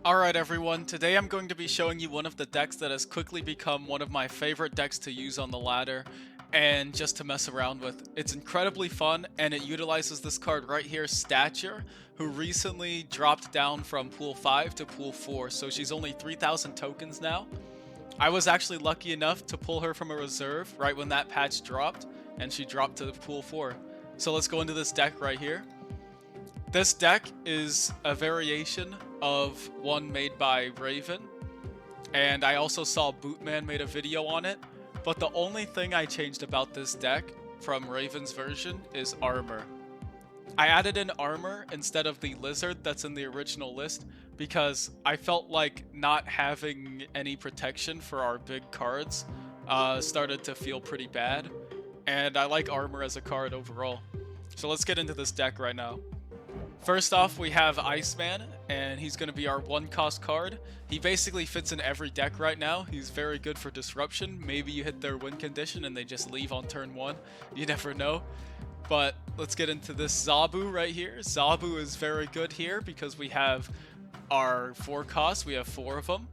Alright everyone, today I'm going to be showing you one of the decks that has quickly become one of my favorite decks to use on the ladder and just to mess around with. It's incredibly fun and it utilizes this card right here, Stature, who recently dropped down from pool 5 to pool 4, so she's only 3,000 tokens now. I was actually lucky enough to pull her from a reserve right when that patch dropped, and she dropped to pool 4. So let's go into this deck right here. This deck is a variation of one made by Raven, and I also saw Bootman made a video on it, but the only thing I changed about this deck from Raven's version is armor. I added in armor instead of the lizard that's in the original list because I felt like not having any protection for our big cards started to feel pretty bad, and I like armor as a card overall. So let's get into this deck right now. First off, we have Iceman, and he's going to be our one-cost card. He basically fits in every deck right now. He's very good for disruption. Maybe you hit their win condition and they just leave on turn 1. You never know. But let's get into this Zabu right here. Zabu is very good here because we have our 4 costs. We have 4 of them.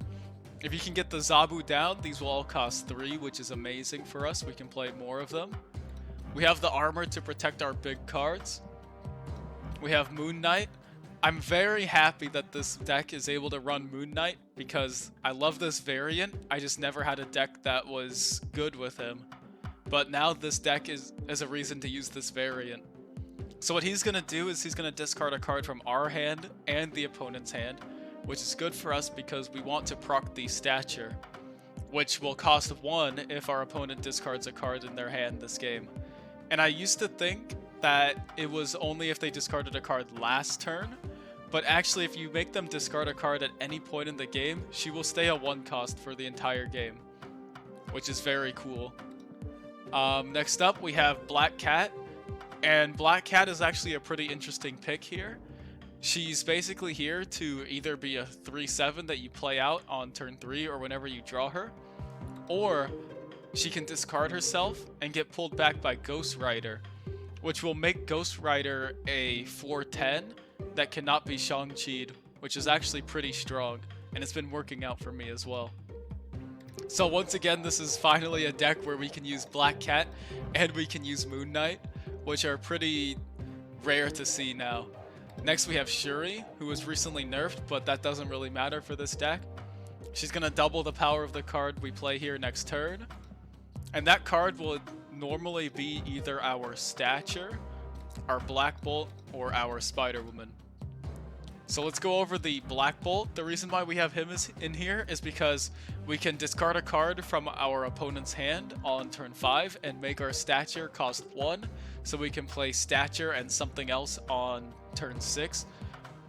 If you can get the Zabu down, these will all cost 3, which is amazing for us. We can play more of them. We have the armor to protect our big cards. We have Moon Knight. I'm very happy that this deck is able to run Moon Knight because I love this variant. I just never had a deck that was good with him. But now this deck is a reason to use this variant. So what he's going to do is he's going to discard a card from our hand and the opponent's hand, which is good for us because we want to proc the Stature, which will cost 1 if our opponent discards a card in their hand this game. And I used to think that it was only if they discarded a card last turn, but actually if you make them discard a card at any point in the game, she will stay a 1 cost for the entire game, which is very cool. Next up we have Black Cat, and Black Cat is actually a pretty interesting pick here. She's basically here to either be a 3/7 that you play out on turn 3 or whenever you draw her, or she can discard herself and get pulled back by Ghost Rider, which will make Ghost Rider a 4/10 that cannot be Shang-Chi'd, which is actually pretty strong, and it's been working out for me as well. So once again, this is finally a deck where we can use Black Cat and we can use Moon Knight, which are pretty rare to see now. Next we have Shuri, who was recently nerfed, but that doesn't really matter for this deck. She's going to double the power of the card we play here next turn, and that card will normally be either our Stature, our Black Bolt, or our Spider-Woman. So let's go over the Black Bolt. The reason why we have him in here is because we can discard a card from our opponent's hand on turn 5 and make our Stature cost 1, so we can play Stature and something else on turn 6.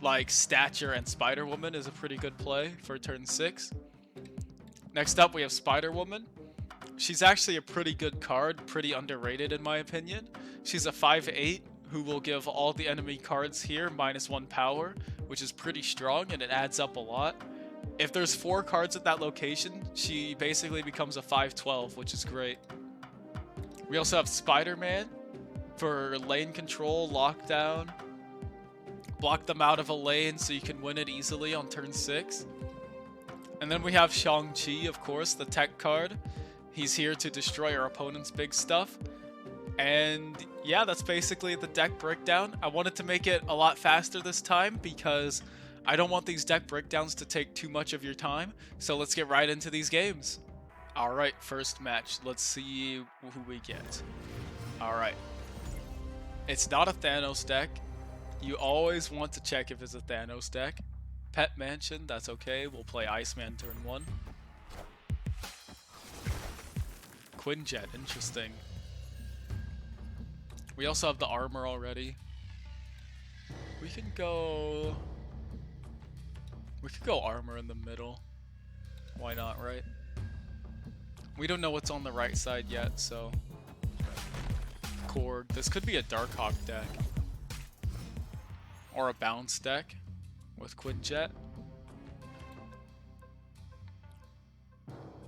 Like Stature and Spider-Woman is a pretty good play for turn 6. Next up we have Spider-Woman. She's actually a pretty good card, pretty underrated in my opinion. She's a 5/8 who will give all the enemy cards here -1 power, which is pretty strong and it adds up a lot. If there's 4 cards at that location, she basically becomes a 5/12, which is great. We also have Spider-Man for lane control, lockdown. Block them out of a lane so you can win it easily on turn 6. And then we have Shang-Chi, of course, the tech card. He's here to destroy our opponent's big stuff. And yeah, that's basically the deck breakdown. I wanted to make it a lot faster this time because I don't want these deck breakdowns to take too much of your time. So let's get right into these games. Alright, first match. Let's see who we get. Alright. It's not a Thanos deck. You always want to check if it's a Thanos deck. Pet Mansion, that's okay. We'll play Iceman turn 1. Quinjet, interesting. We also have the armor already. We could go armor in the middle. Why not, right? We don't know what's on the right side yet, so Korg. This could be a Darkhawk deck. Or a bounce deck with Quinjet.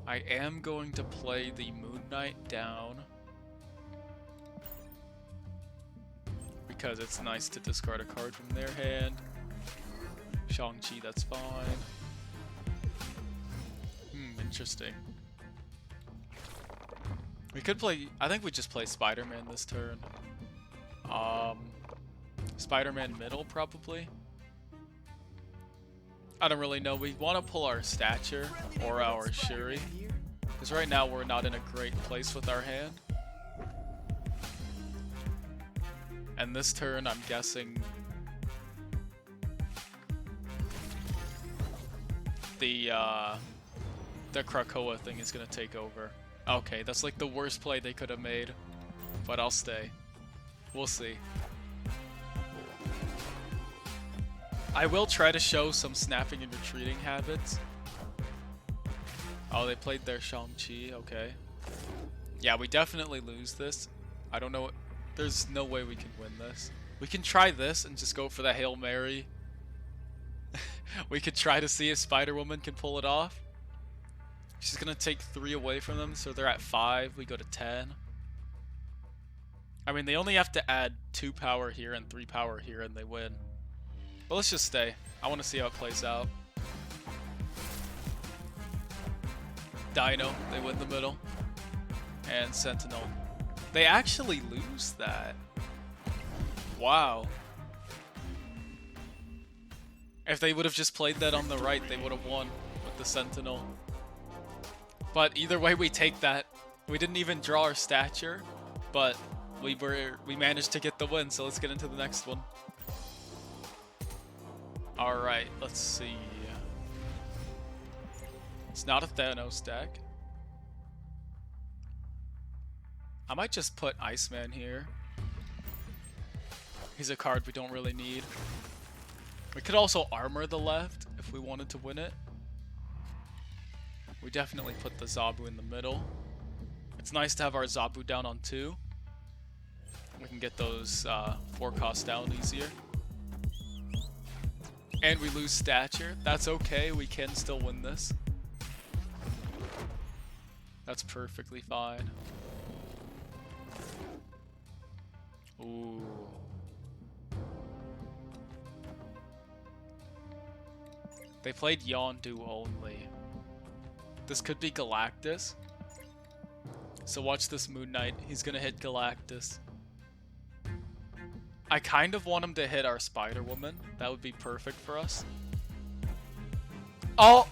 I am going to play the Moon Knight down because it's nice to discard a card from their hand. Shang-Chi, that's fine. Interesting. We could play... I think we just play Spider-Man this turn. Spider-Man middle, probably. I don't really know. We want to pull our Stature or our Shuri. Because right now we're not in a great place with our hand. And this turn, I'm guessing... the Krakoa thing is going to take over. Okay, that's like the worst play they could have made. But I'll stay. We'll see. I will try to show some snapping and retreating habits. Oh, they played their Shang-Chi. Okay. Yeah, we definitely lose this. I don't know. There's no way we can win this. We can try this and just go for the Hail Mary. We could try to see if Spider-Woman can pull it off. She's going to take 3 away from them, so they're at 5. We go to 10. I mean, they only have to add 2 power here and 3 power here, and they win. But let's just stay. I want to see how it plays out. Dino, they win the middle. And Sentinel. They actually lose that. Wow. If they would have just played that on the right, they would have won with the Sentinel. But either way, we take that. We didn't even draw our Stature, but we managed to get the win, so let's get into the next one. Alright, let's see. It's not a Thanos deck. I might just put Iceman here. He's a card we don't really need. We could also armor the left if we wanted to win it. We definitely put the Zabu in the middle. It's nice to have our Zabu down on 2. We can get those 4 costs down easier. And we lose Stature. That's okay, we can still win this. That's perfectly fine. Ooh. They played Yondu only. This could be Galactus. So watch this Moon Knight. He's gonna hit Galactus. I kind of want him to hit our Spider-Woman. That would be perfect for us. Oh!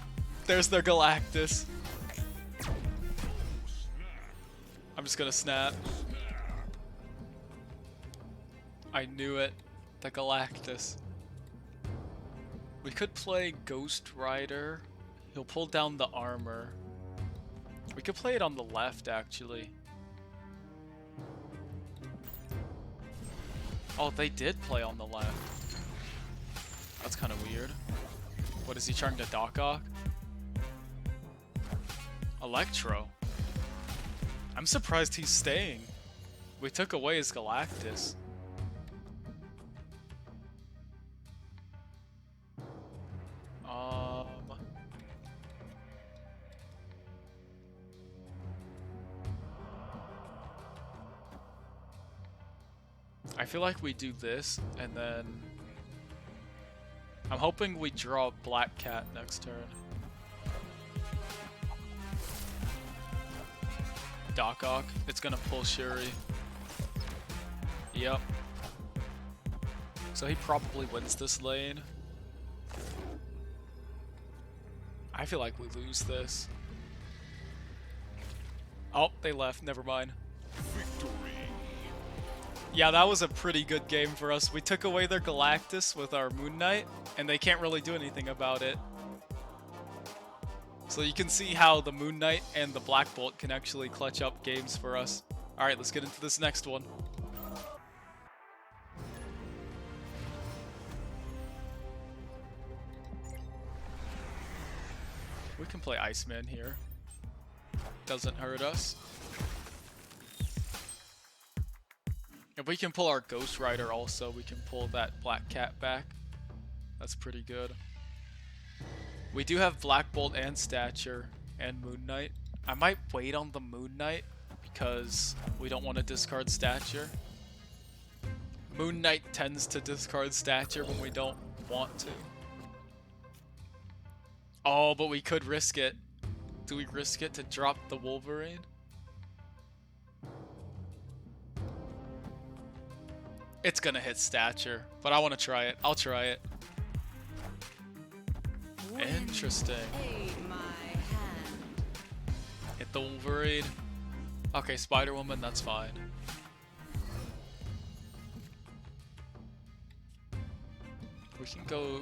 There's their Galactus. I'm just gonna snap. I knew it. The Galactus. We could play Ghost Rider. He'll pull down the armor. We could play it on the left, actually. Oh, they did play on the left. That's kind of weird. What, is he trying to Doc-Ock? Electro. I'm surprised he's staying. We took away his Galactus. I feel like we do this, and then I'm hoping we draw Black Cat next turn. Doc-Ock. It's gonna pull Shuri. Yep. So he probably wins this lane. I feel like we lose this. Oh, they left. Never mind. Victory. Yeah, that was a pretty good game for us. We took away their Galactus with our Moon Knight, and they can't really do anything about it. So you can see how the Moon Knight and the Black Bolt can actually clutch up games for us. Alright, let's get into this next one. We can play Iceman here. Doesn't hurt us. If we can pull our Ghost Rider also, we can pull that Black Cat back. That's pretty good. We do have Black Bolt and Stature and Moon Knight. I might wait on the Moon Knight because we don't want to discard Stature. Moon Knight tends to discard Stature when we don't want to. Oh, but we could risk it. Do we risk it to drop the Wolverine? It's gonna hit Stature, but I want to try it. I'll try it. Interesting. Hit the Wolverine. Okay, Spider-Woman, that's fine. We can go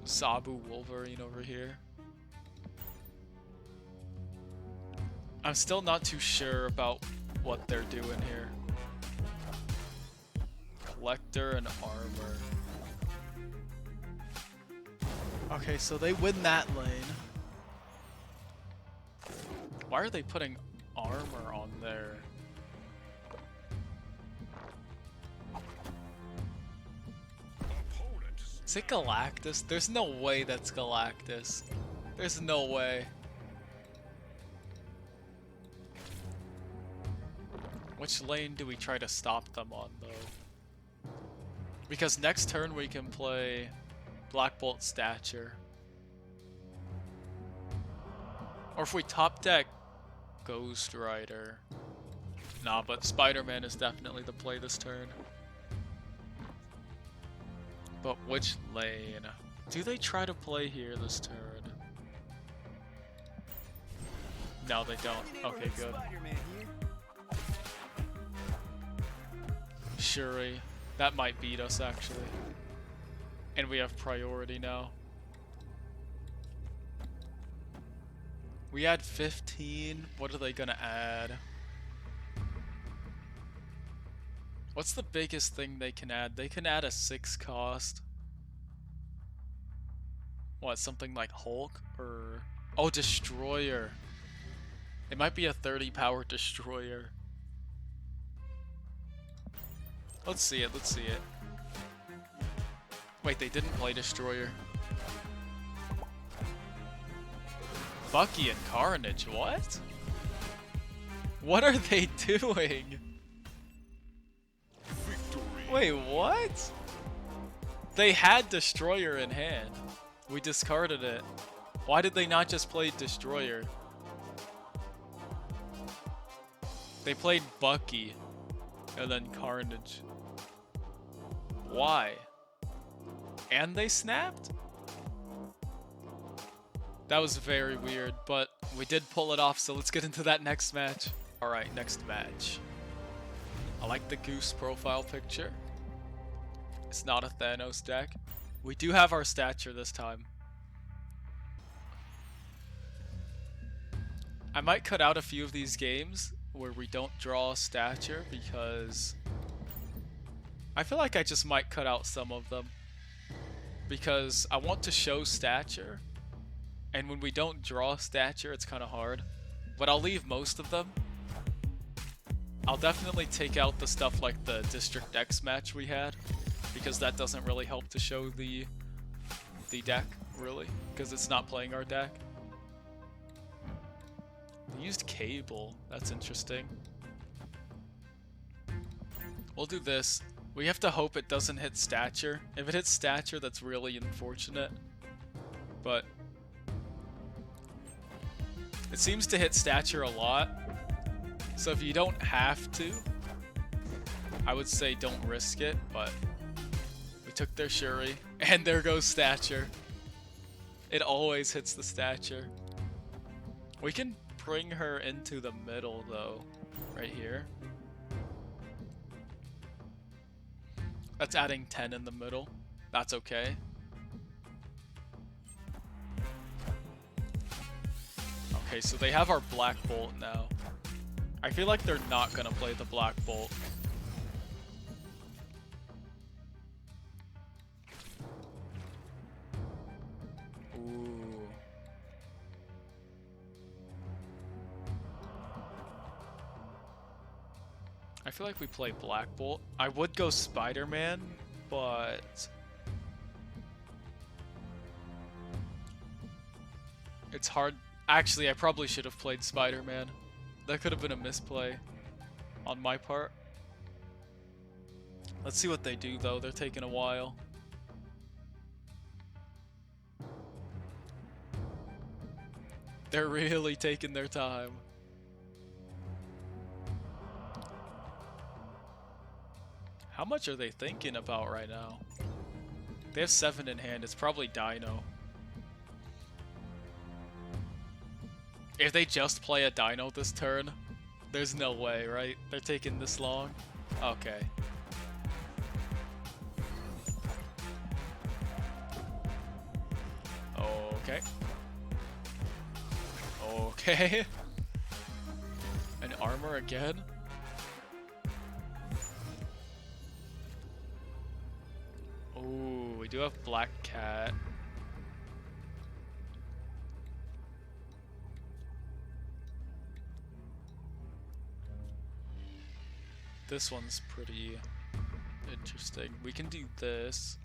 Zabu Wolverine over here. I'm still not too sure about what they're doing here. Collector and armor. Okay, so they win that lane. Why are they putting armor on there? Is it Galactus? There's no way that's Galactus. There's no way. Which lane do we try to stop them on, though? Because next turn we can play Black Bolt Stature. Or if we top deck Ghost Rider. Nah, but Spider-Man is definitely the play this turn. But which lane? Do they try to play here this turn? No, they don't. Okay, good. Shuri. That might beat us, actually. And we have priority now. We had 15. What are they gonna add? What's the biggest thing they can add? They can add a 6 cost. What, something like Hulk? Or... oh, Destroyer. It might be a 30 power Destroyer. Let's see it, let's see it. Wait, they didn't play Destroyer. Bucky and Carnage, what? What are they doing? Wait, what? They had Destroyer in hand. We discarded it. Why did they not just play Destroyer? They played Bucky and then Carnage. Why? And they snapped? That was very weird, but we did pull it off, so let's get into that next match. Alright, next match. I like the Goose profile picture. It's not a Thanos deck. We do have our Stature this time. I might cut out a few of these games where we don't draw Stature because I feel like I just might cut out some of them because I want to show Stature, and when we don't draw Stature it's kind of hard, but I'll leave most of them. I'll definitely take out the stuff like the District X match we had, because that doesn't really help to show the deck, really, because it's not playing our deck. They used Cable, that's interesting. We'll do this. We have to hope it doesn't hit Stature. If it hits Stature, that's really unfortunate. But it seems to hit Stature a lot. So if you don't have to, I would say don't risk it, but we took their Shuri, and there goes Stature. It always hits the Stature. We can bring her into the middle, though, right here. That's adding 10 in the middle. That's okay. Okay, so they have our Black Bolt now. I feel like they're not gonna play the Black Bolt. Ooh. I feel like we play Black Bolt. I would go Spider-Man, but it's hard. Actually, I probably should have played Spider-Man. That could have been a misplay on my part. Let's see what they do, though. They're taking a while. They're really taking their time. How much are they thinking about right now? They have 7 in hand. It's probably Dino. If they just play a Dino this turn, there's no way, right? They're taking this long? Okay. Okay. Okay. An armor again? Ooh, we do have Black Cat. This one's pretty interesting. We can do this.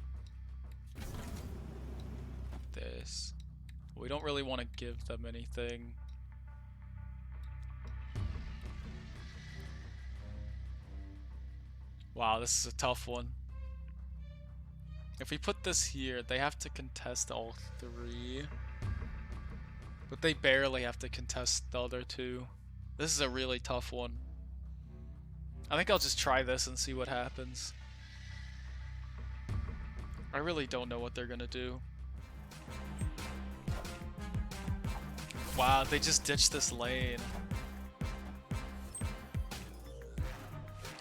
This. We don't really want to give them anything. Wow, this is a tough one. If we put this here, they have to contest all 3. But they barely have to contest the other 2. This is a really tough one. I think I'll just try this and see what happens. I really don't know what they're gonna do. Wow, they just ditched this lane.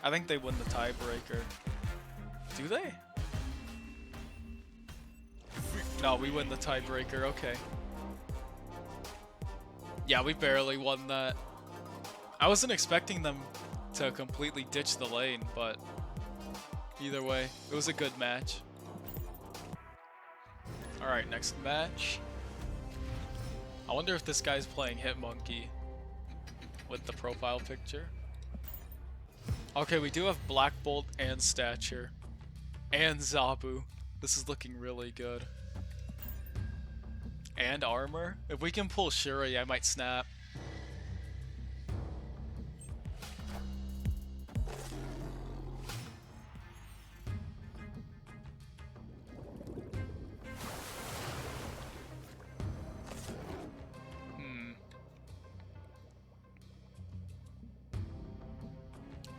I think they win the tiebreaker. Do they? No, we win the tiebreaker, okay. Yeah, we barely won that. I wasn't expecting them to completely ditch the lane, but either way, it was a good match. Alright, next match. I wonder if this guy's playing Hitmonkey with the profile picture. Okay, we do have Black Bolt and Stature. And Zabu. This is looking really good. And armor. If we can pull Shuri, I might snap.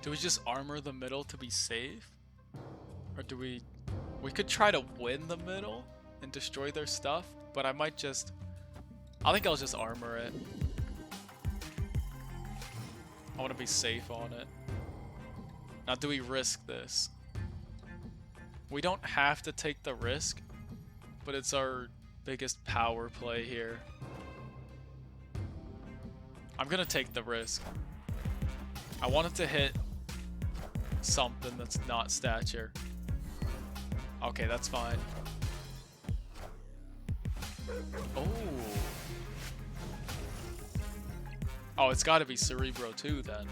Do we just armor the middle to be safe? Or do we could try to win the middle and destroy their stuff, but I think I'll just armor it. I want to be safe on it. Now, do we risk this? We don't have to take the risk, but it's our biggest power play here. I'm gonna take the risk. I wanted to hit something that's not Stature. Okay, that's fine. Oh. Oh, it's gotta be Cerebro 2 then.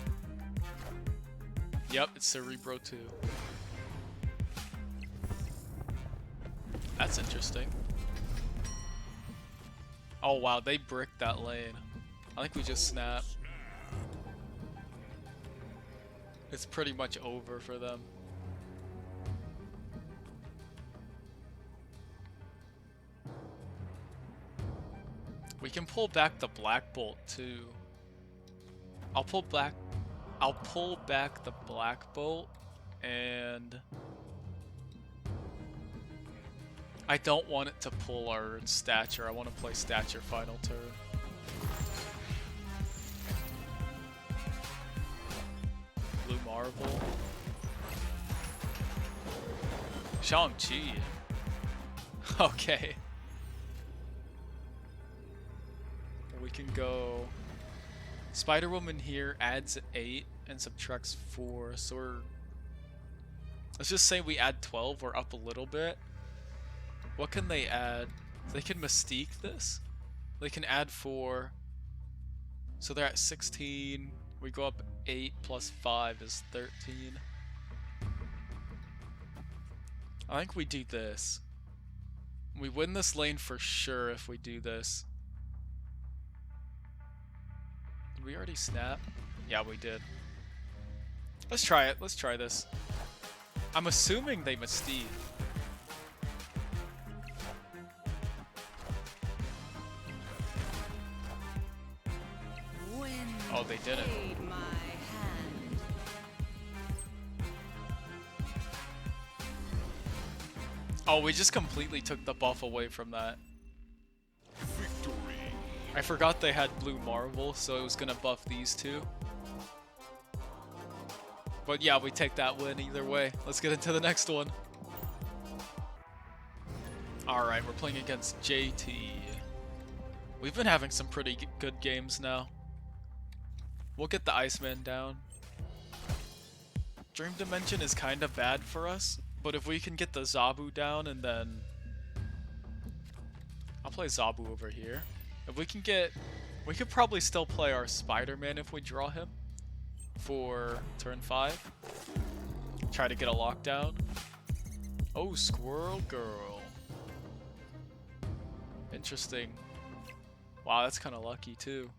Yep, it's Cerebro 2. That's interesting. Oh wow, they bricked that lane. I think we just snap. It's pretty much over for them. We can pull back the Black Bolt too. I'll pull back the Black Bolt, and I don't want it to pull our Stature. I want to play Stature final turn. Blue Marble. Shang-Chi. Okay. We can go... Spider-Woman here adds 8 and subtracts 4, so we're... Let's just say we add 12, we're up a little bit. What can they add? They can Mystique this? They can add 4. So they're at 16. We go up 8 plus 5 is 13. I think we do this. We win this lane for sure if we do this. Did we already snap? Yeah, we did. Let's try it. Let's try this. I'm assuming they Mystique. Oh, they didn't. Oh, we just completely took the buff away from that. Victory. I forgot they had blue marble, so it was gonna buff these two. But yeah, we take that win either way. Let's get into the next one. Alright, we're playing against JT. We've been having some pretty good games now. We'll get the Iceman down. Dream Dimension is kind of bad for us, but if we can get the Zabu down and then... I'll play Zabu over here. If we can get... We could probably still play our Spider-Man if we draw him for turn 5. Try to get a lockdown. Oh, Squirrel Girl. Interesting. Wow, that's kind of lucky too.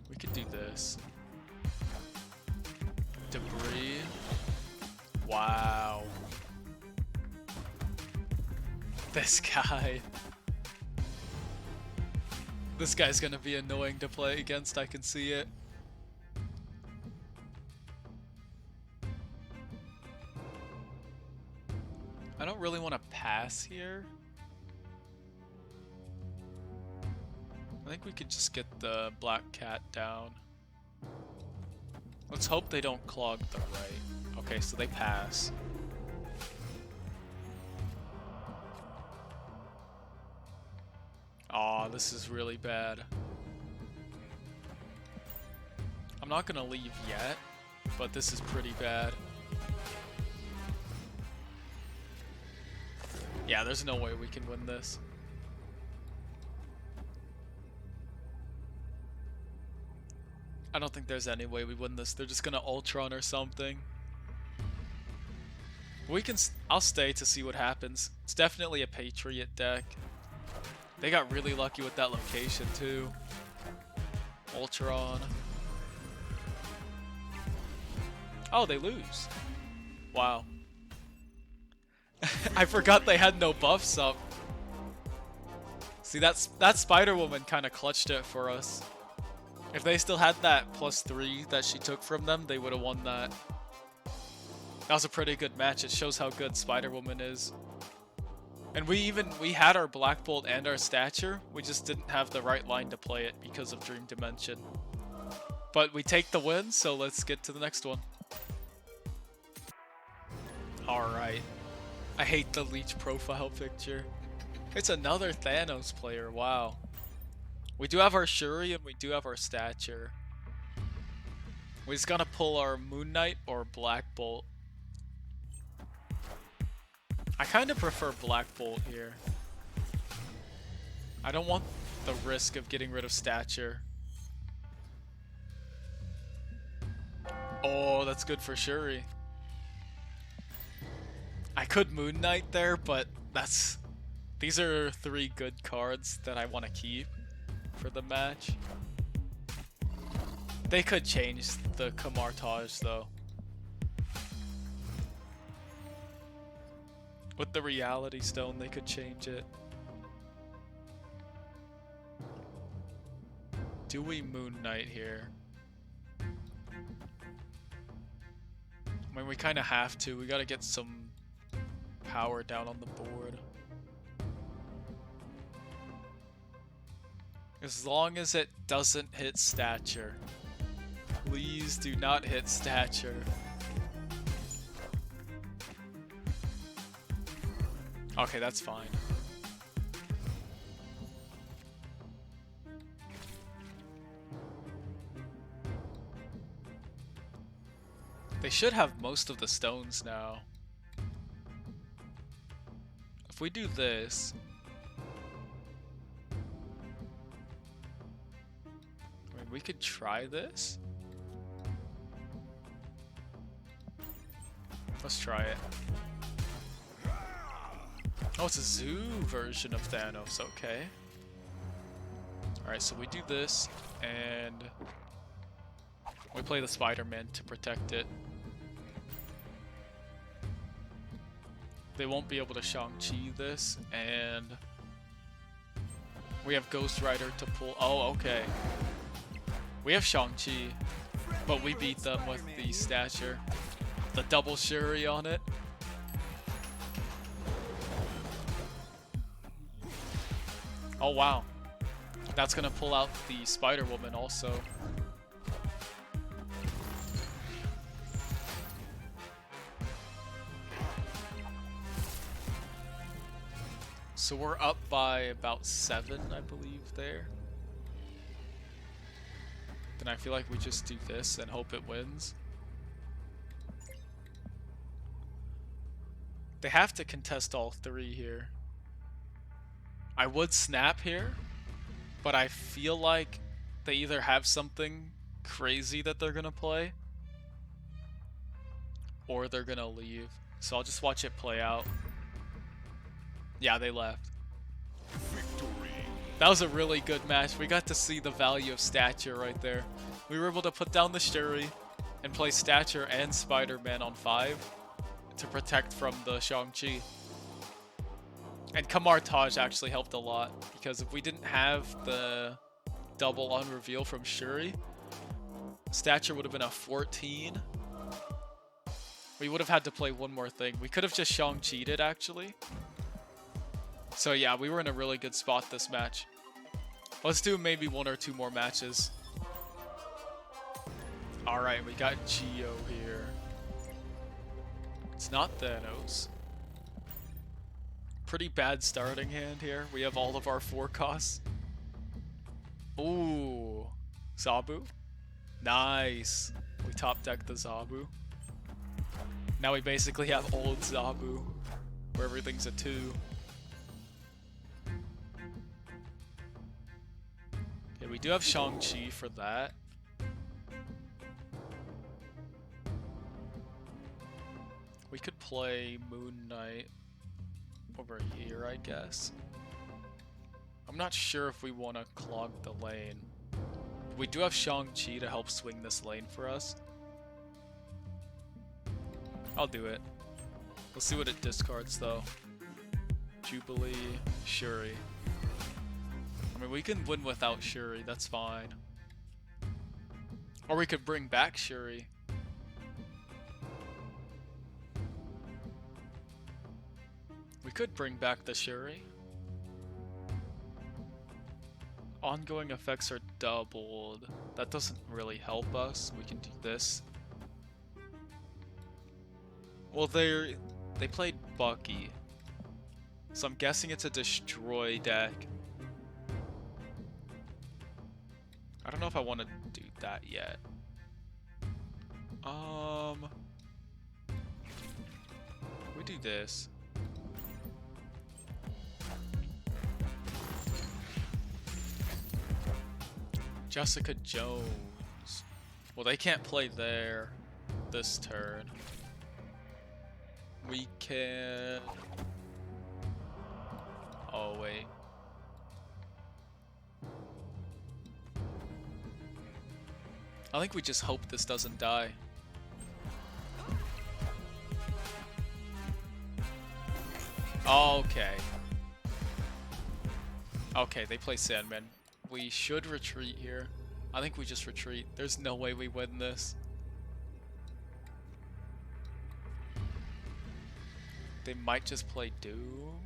We could do this. Debris. Wow. This guy. This guy's gonna be annoying to play against, I can see it. I don't really want to pass here. I think we could just get the Black Cat down. Let's hope they don't clog the right. Okay, so they pass. Aw, this is really bad. I'm not gonna leave yet, but this is pretty bad. Yeah, there's no way we can win this. I don't think there's any way we win this. They're just gonna Ultron or something. We can... I'll stay to see what happens. It's definitely a Patriot deck. They got really lucky with that location too. Ultron. Oh, they lose. Wow. I forgot they had no buffs up. See, that Spider-Woman kind of clutched it for us. If they still had that +3 that she took from them, they would have won that. That was a pretty good match. It shows how good Spider-Woman is. And we had our Black Bolt and our Stature. We just didn't have the right line to play it because of Dream Dimension. But we take the win, so let's get to the next one. Alright. I hate the Leech profile picture. It's another Thanos player, wow. We do have our Shuri and we do have our Stature. We just gotta pull our Moon Knight or Black Bolt. I kind of prefer Black Bolt here. I don't want the risk of getting rid of Stature. Oh, that's good for Shuri. I could Moon Knight there, but these are 3 good cards that I want to keep for the match. They could change the Camartage though. With the Reality Stone, they could change it. Do we Moon Knight here? I mean, we kind of have to. We gotta get some power down on the board. As long as it doesn't hit Stature. Please do not hit Stature. Okay, that's fine. They should have most of the stones now. If we do this... I mean, we could try this. Let's try it. Oh, it's a zoo version of Thanos, okay. Alright, so we do this, and we play the Spider-Man to protect it. They won't be able to Shang-Chi this, and We have Ghost Rider to pull. Oh, okay. We have Shang-Chi, but we beat them with the Stature. The double Shuri on it. Oh, wow. That's gonna pull out the Spider-Woman also. So we're up by about 7, I believe, there. Then I feel like we just do this and hope it wins. They have to contest all 3 here. I would snap here, but I feel like they either have something crazy that they're gonna play, or they're gonna leave. So I'll just watch it play out. Yeah, they left. Victory. That was a really good match. We got to see the value of Stature right there. We were able to put down the Shuri and play Stature and Spider-Man on 5 to protect from the Shang-Chi. And Kamar Taj actually helped a lot, because if we didn't have the double unreveal from Shuri, Stature would have been a 14. We would have had to play one more thing. We could have just Shang-Chi'd it, actually. So yeah, we were in a really good spot this match. Let's do maybe 1 or 2 more matches. Alright, we got Geo here. It's not Thanos. Pretty bad starting hand here. We have all of our 4 costs. Ooh. Zabu. Nice. We top deck the Zabu. Now we basically have old Zabu, where everything's a 2. Okay, we do have Shang-Chi for that. We could play Moon Knight over here, I guess. I'm not sure if we want to clog the lane. We do have Shang-Chi to help swing this lane for us. I'll do it. Let's see what it discards, though. Jubilee, Shuri. I mean, we can win without Shuri, that's fine. Or we could bring back Shuri. We could bring back the Shuri. Ongoing effects are doubled. That doesn't really help us. We can do this. Well, they played Bucky, so I'm guessing it's a destroy deck. I don't know if I want to do that yet. We do this. Jessica Jones. Well, they can't play there this turn. We can... Oh, wait. I think we just hope this doesn't die. Okay. Okay, they play Sandman. We should retreat here. I think we just retreat. There's no way we win this. They might just play Doom.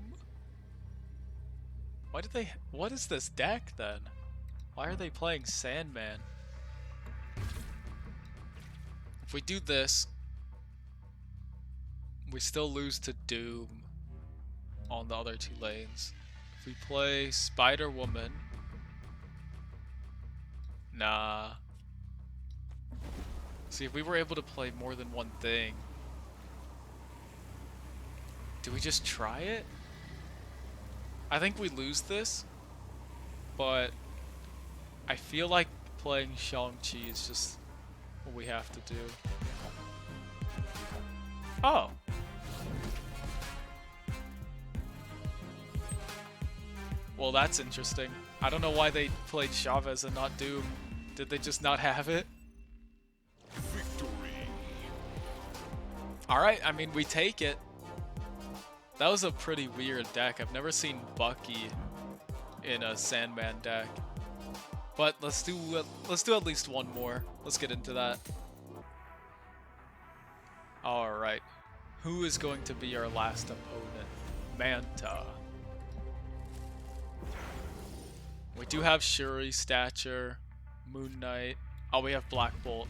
Why did they... What is this deck then? Why are they playing Sandman? If we do this, we still lose to Doom on the other 2 lanes. If we play Spider-Woman... Nah. See, if we were able to play more than one thing... Do we just try it? I think we lose this, but I feel like playing Shang-Chi is just what we have to do. Oh. Well, that's interesting. I don't know why they played Chavez and not Doom. Did they just not have it? Victory. Alright, I mean, we take it. That was a pretty weird deck. I've never seen Bucky in a Sandman deck. But let's do at least one more. Let's get into that. All right. Who is going to be our last opponent? Manta. We do have Shuri, Stature, Moon Knight. Oh, we have Black Bolt.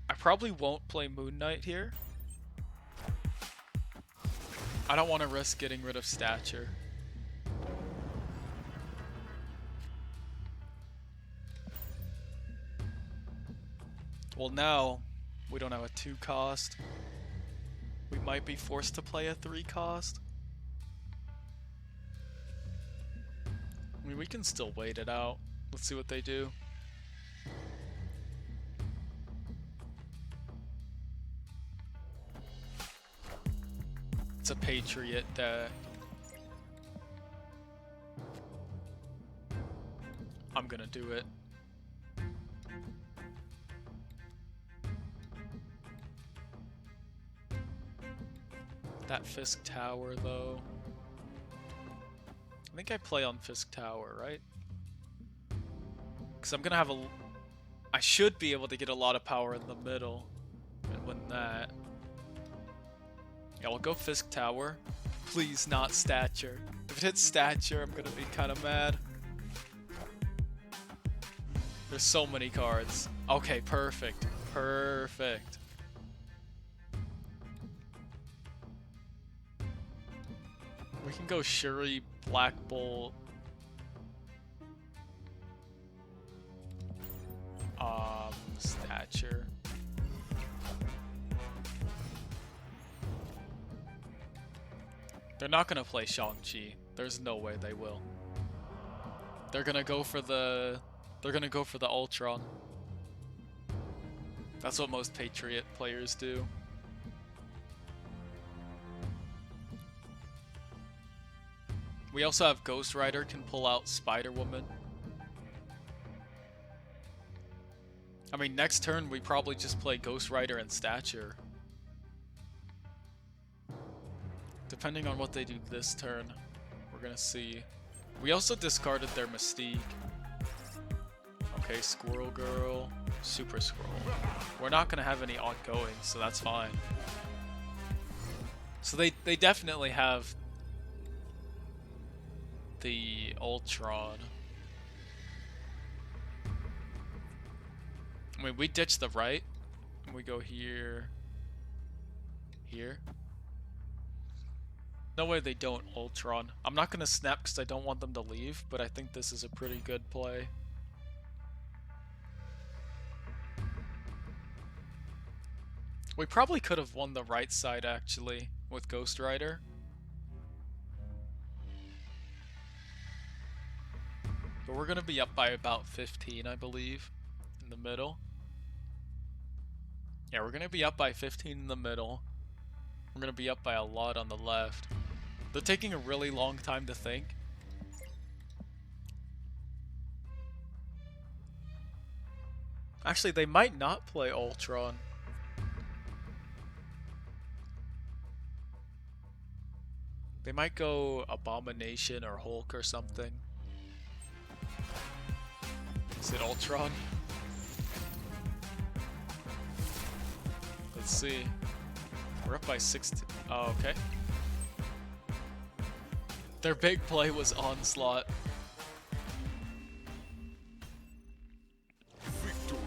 I probably won't play Moon Knight here. I don't want to risk getting rid of Stature. Well, now we don't have a 2 cost. We might be forced to play a 3 cost. I mean, we can still wait it out. Let's see what they do. It's a Patriot deck. I'm gonna do it. That Fisk Tower, though. I think I play on Fisk Tower, right? Because I'm gonna have I should be able to get a lot of power in the middle and win that. Yeah, we'll go Fisk Tower. Please not Stature. If it hits Stature, I'm gonna be kind of mad. There's so many cards. Okay, perfect. Perfect. We can go Shuri, Black Bolt. Stature. They're not gonna play Shang-Chi. There's no way they will. They're gonna go for the Ultron. That's what most Patriot players do. We also have Ghost Rider can pull out Spider-Woman. I mean, next turn we probably just play Ghost Rider and Stature. Depending on what they do this turn, we're gonna see. We also discarded their Mystique. Okay, Squirrel Girl, Super Scroll. We're not gonna have any ongoing, so that's fine. So they definitely have the Ultron. I mean, we ditch the right, and we go here, here. No way they don't Ultron. I'm not gonna snap because I don't want them to leave, but I think this is a pretty good play. We probably could have won the right side, actually, with Ghost Rider. But we're gonna be up by about 15, I believe, in the middle. Yeah, we're gonna be up by 15 in the middle. We're gonna be up by a lot on the left. They're taking a really long time to think. Actually, they might not play Ultron. They might go Abomination or Hulk or something. Is it Ultron? Let's see. We're up by 16. Oh, okay. Their big play was Onslaught. Victory.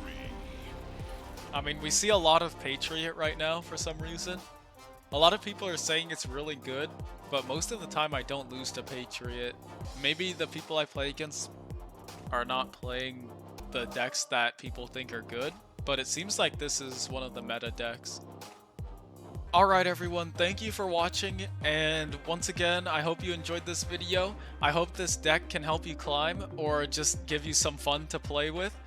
I mean, we see a lot of Patriot right now for some reason. A lot of people are saying it's really good, but most of the time I don't lose to Patriot. Maybe the people I play against are not playing the decks that people think are good, but it seems like this is one of the meta decks. Alright everyone, thank you for watching, and once again, I hope you enjoyed this video. I hope this deck can help you climb, or just give you some fun to play with.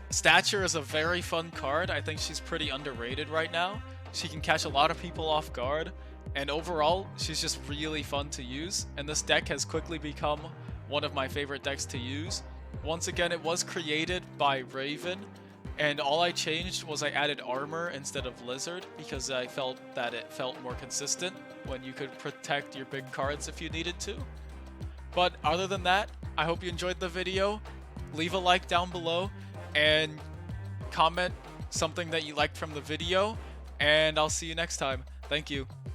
Stature is a very fun card. I think she's pretty underrated right now. She can catch a lot of people off guard, and overall, she's just really fun to use, and this deck has quickly become one of my favorite decks to use. Once again, it was created by Raven, and all I changed was I added armor instead of lizard because I felt that it felt more consistent when you could protect your big cards if you needed to. But other than that, I hope you enjoyed the video. Leave a like down below and comment something that you liked from the video, and I'll see you next time. Thank you.